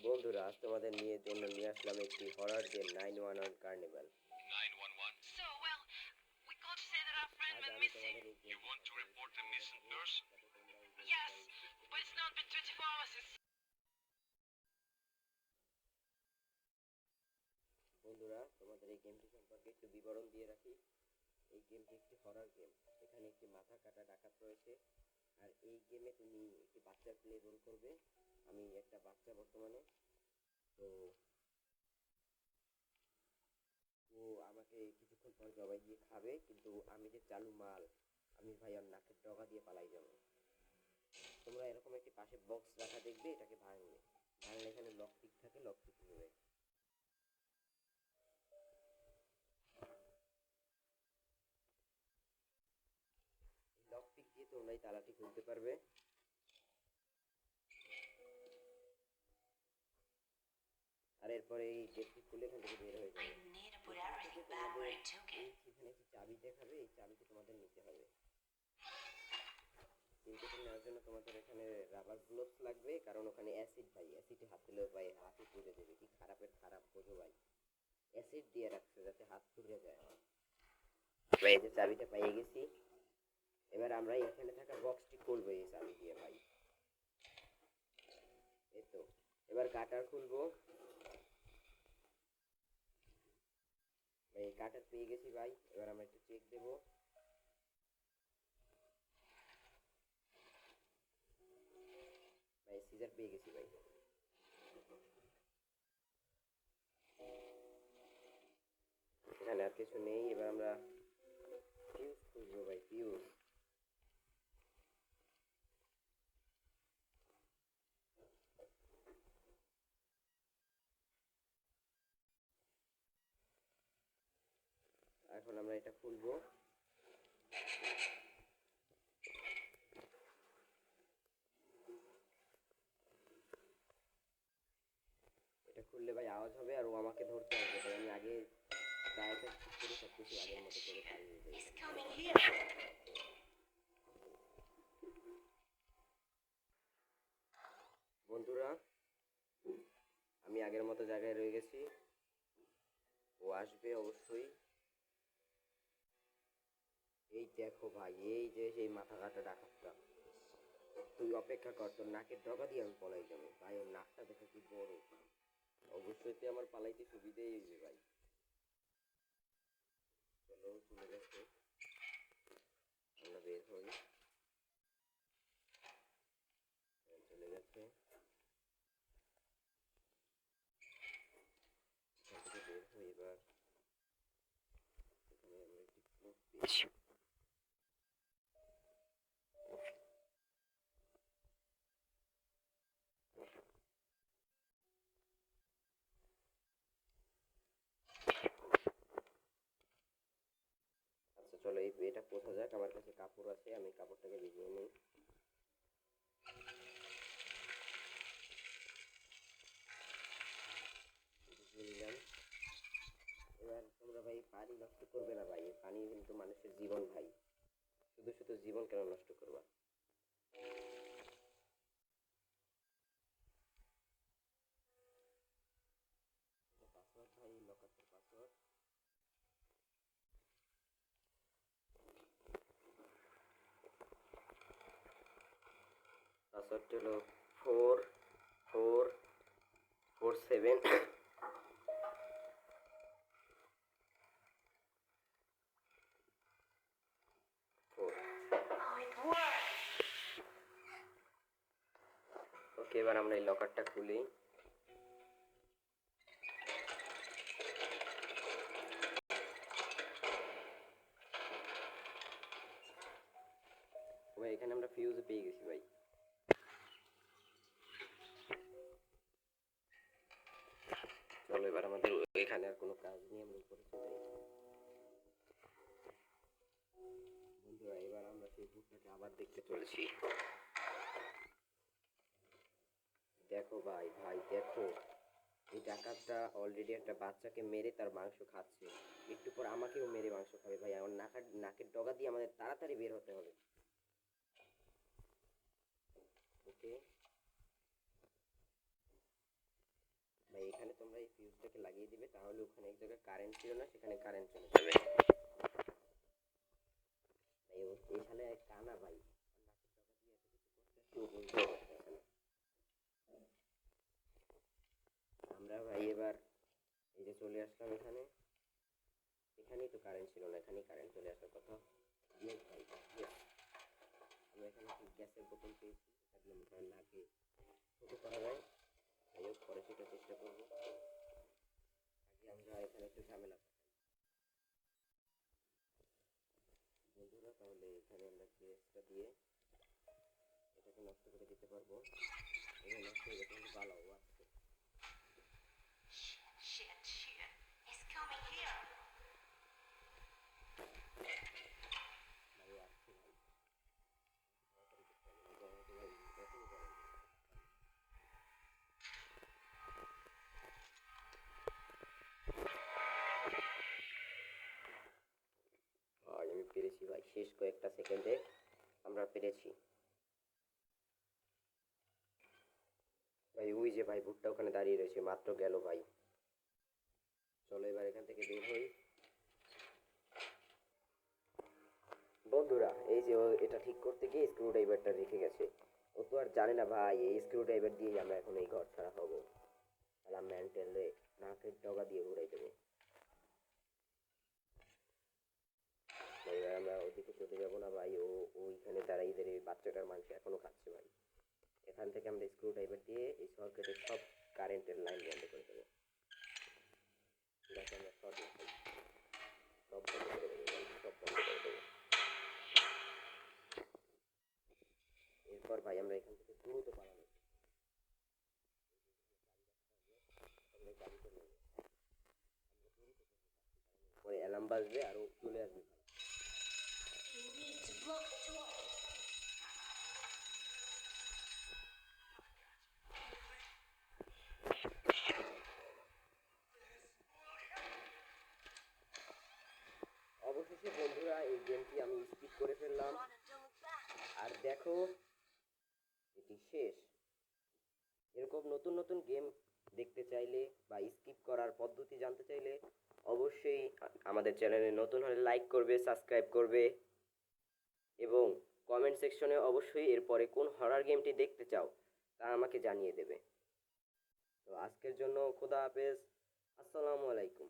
বন্ধুরা, আজ তোমাদের নিয়ে আসলাম একটি হরর গেম 911 কার্নিভাল। আজ আমি তোমাদের এই বন্ধুরা, তোমাদের এই গেমটি সম্পর্কে একটু বিবরণ দিয়ে রাখি। এই গেমটি একটি হরর গেম। এখানে একটি মাথা কাটা ডাকাত রয়েছে, আর এই গেমে তুমি একটি বাচ্চার প্লে রোল করবে। আমি একটা বাচ্চা বর্তমানে। তো ও আমাকে কিছুক্ষণ পর জবাই দিয়ে খাবে, কিন্তু আমি যে চালু মাল, আমি ভাই আর নাকের ডগা দিয়ে পালাই যাবো। তোমরা এরকম একটি পাশে বক্স রাখা দেখবে, এটাকে ভাঙলে এখানে লক পিক থাকে, লক পিক নেবে। লক পিক দিয়ে তোমরা এই তালাটি খুলতে পারবে। আর এরপরে এই গেটটি খুলে এখান থেকে বের হয়ে যাবে। এখানে একটি চাবি দেখাবে, এই চাবিটি তোমাদের নিতে হবে। কিন্তু নেওয়ার জন্য তোমাদের এখানে রাবার গ্লোভস লাগবে, কারণ ওখানে অ্যাসিড ভাই, অ্যাসিডে হাত দিলেও ভাই হাতে পুড়ে দেবে। কি খারাপের খারাপ বোঝো ভাই, অ্যাসিড দিয়ে রাখছে যাতে হাত পুড়ে যায়। ভাই এই যে চাবিটা পেয়ে গেছি, এবার আমরা এখানে থাকা বক্সটি খুলবো এই চাবি দিয়ে ভাই। এই তো এবার কাটার খুলবো ভাই, কাটার পেয়ে গেছি ভাই। এবার আমরা একটু চেক দেবো। ভাই সিজার পেয়ে গেছি ভাই। এখানে আর কিছু নেই। এবার আমরা ফিউজ খুঁজবো ভাই, ফিউজ। এখন আমরা এটা খুলবো। এটা খুললে ভাই আওয়াজ হবে, আর ও আমাকে ধরতে হবে। তাই আমি আগে টায়ারটা ঠিক করে সব কিছু আগের মতো করে পালিয়ে যাই। বন্ধুরা, আমি আগের মতো জায়গায় রয়ে গেছি। ও আসবে অবশ্যই। এই দেখো ভাই, এই যে সেই মাথা কাটা ডাকাতটা। তুই অপেক্ষা কর, তোর নাকের ডগা দিয়ে আমি পলাই যাবো ভাই। ওর নাকটা দেখো কি বড়। অবশ্যই আমার পালাইতে সুবিধেই হইবে ভাই। চলো, চলে গেছে, আমরা বের হই। চলে গেছে, বের হই। এবার এখানে আমরা একটি ক্লুজ পেয়েছি। আচ্ছা চলো, এটা পোছা যাক। আমার কাছে কাপড় আছে, আমি কাপড়টাকে ভিজিয়ে নিই। এবার তোমরা ভাই পানি নষ্ট করবে না ভাই, পানি কিন্তু মানুষের জীবন ভাই। শুধু শুধু জীবন কেন নষ্ট করবা? পাসওয়ার্ড ভাই, লকারের পাসওয়ার্ড। পাসওয়ার্ড হলো 4447। ওকে, এবার আমরা এই লকারটা খুলি। ভাই এখানে আমরা ফিউজ পেয়ে গেছি ভাই। চলো এবার আমাদের এখানে আর কোনো কাজ নেই, আমরা উপরে চলে যাই। বন্ধুরা, এবার আমরা সেই ভূতটাকে আবার দেখতে চলেছি। দেখো ভাই, দেখো, এই ডাকাতটা অলরেডি একটা বাচ্চাকে মেরে তার মাংস খাচ্ছে। একটু পর আমাকেও মেরে মাংস খাবে ভাই। আমার নাকের ডগা দিয়ে আমাদের তাড়াতাড়ি বের হতে হবে। ওকে, ভাই এখানে তোমরা এই ফিউজটাকে লাগিয়ে দিবে, তাহলে ওখানে এক জায়গায় কারেন্ট ছিল না, সেখানে কারেন্ট চলে যাবে। ভাই এই সালে কানা ভাই, কেউ বলতে পারতেছে না। আমরা ভাই এবার এই যে চলে আসলাম এখানে, এখানেই তো কারেন্ট ছিল না, এখানেই কারেন্ট চলে আসার কথা। ইয়েস ভাই, ইয়েস। আমরা এখানে একটি গ্যাসের বোতল পেয়েছি, এটা দিয়ে আমরা নাকে ছোট করা যায়। যাই হোক, পরে সেটা চেষ্টা করবো। আগে আমরা এখানে একটু ঝামেলা পাই বন্ধুরা। তাহলে এখানে আমরা গ্যাসটা দিয়ে এটাকে নষ্ট করে দিতে পারবো। এখানে নষ্ট হয়ে গেছে, কিন্তু ভালো আসছে। ভাই আসছে ভাই, তাড়াতাড়ি করতে হবে, নয়তো ভাই এখনই করেন। ভাই আমি পেরেছি ভাই, শেষ কয়েকটা সেকেন্ডে আমরা পেরেছি ভাই। ওই যে ভাই ভুট্টা ওখানে দাঁড়িয়ে রয়েছে, মাত্র গেল ভাই। চলো এবার এখান থেকে বের হই বন্ধুরা। এই যে ও এটা ঠিক করতে গিয়ে স্ক্রু ড্রাইভারটা রেখে গেছে। ও তো আর জানে না ভাই এই স্ক্রু ড্রাইভার দিয়ে আমরা এখন এই ঘর ছাড়া হবো। তাহলে মেন্টালে নাকের ডগা দিয়ে ঘুরাই দেবে। এবার আমরা ওদিকে চলে যাবো না ভাই, ও ওইখানে দাঁড়াই দাঁড়িয়ে বাচ্চাটার মাংস এখনো খাচ্ছে ভাই। এখান থেকে আমরা স্ক্রু ড্রাইভার দিয়ে এই সর্কেটের সব কারেন্টের লাইন বন্ধ করে দেবো। যাতে আমরা শর্ট না খাই, সব বন্ধ করে দেবো ভাই, সব বন্ধ করে দেবো। এরপর ভাই আমরা এখান থেকে দ্রুত পালাবো। আমরা গাড়িতে নেবো, পরে অ্যালার্ম বাজবে আর ও চলে আসবে ভাই। অবশেষে বন্ধুরা এই গেমটি আমি স্কিপ করে ফেললাম। আর দেখো, এটি শেষ। এরকম নতুন নতুন গেম দেখতে চাইলে বা স্কিপ করার পদ্ধতি জানতে চাইলে অবশ্যই আমাদের চ্যানেলে নতুন হলে লাইক করবে, সাবস্ক্রাইব করবে এবং কমেন্ট সেকশনে অবশ্যই এরপরে কোন হরর গেমটি দেখতে চাও তা আমাকে জানিয়ে দেবে। তো আজকের জন্য খোদা হাফেজ, আসসালামু আলাইকুম।